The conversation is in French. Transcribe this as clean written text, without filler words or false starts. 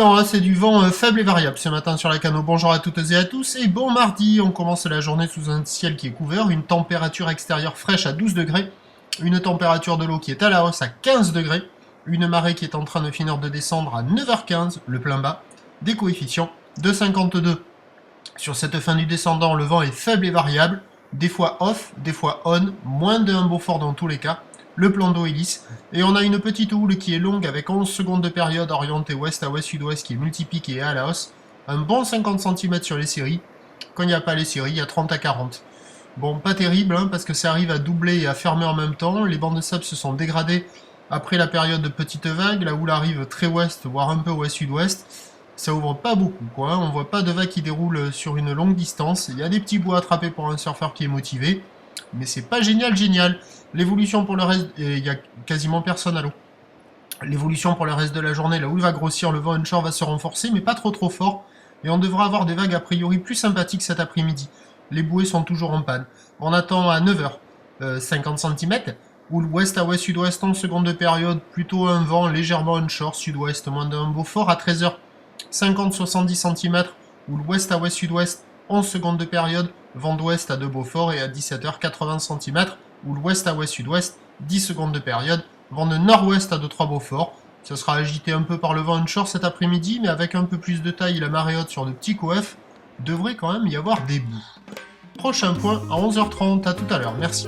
non, là c'est du vent faible et variable ce matin sur la Cano. Bonjour à toutes et à tous et bon mardi. On commence la journée sous un ciel qui est couvert, une température extérieure fraîche à 12 degrés, une température de l'eau qui est à la hausse à 15 degrés, une marée qui est en train de finir de descendre à 9h15, le plein bas, des coefficients de 52. Sur cette fin du descendant, le vent est faible et variable, des fois off, des fois on, moins de 1 Beaufort dans tous les cas. Le plan d'eau est lisse, et on a une petite houle qui est longue avec 11 secondes de période orientée ouest à ouest-sud-ouest qui est multipique et à la hausse. Un bon 50 cm sur les séries. Quand il n'y a pas les séries, il y a 30 à 40. Bon, pas terrible, hein, parce que ça arrive à doubler et à fermer en même temps. Les bancs de sable se sont dégradés après la période de petite vague. La houle arrive très ouest, voire un peu ouest-sud-ouest. Ça ouvre pas beaucoup, quoi. On voit pas de vague qui déroule sur une longue distance. Il y a des petits bouts à attraper pour un surfeur qui est motivé. Mais c'est pas génial. L'évolution pour le reste, il y a quasiment personne à l'eau. L'évolution pour le reste de la journée, la houle va grossir, le vent onshore va se renforcer, mais pas trop fort. Et on devra avoir des vagues a priori plus sympathiques cet après-midi. Les bouées sont toujours en panne. On attend à 9h, 50 cm. Houle ouest à ouest-sud-ouest en seconde de période, plutôt un vent légèrement onshore, sud-ouest, moins d'un Beaufort. À 13h, 50-70 cm. Houle ouest à ouest-sud-ouest en seconde de période, vent d'ouest à 2 Beaufort. Et à 17h, 80 cm. Houle ouest à ouest-sud-ouest, 10 secondes de période, vent de nord-ouest à 2-3 Beaufort. Ça sera agité un peu par le vent onshore cet après-midi, mais avec un peu plus de taille et la marée haute sur de petits coefs, devrait quand même y avoir des bouts. Prochain point à 11h30, à tout à l'heure, merci.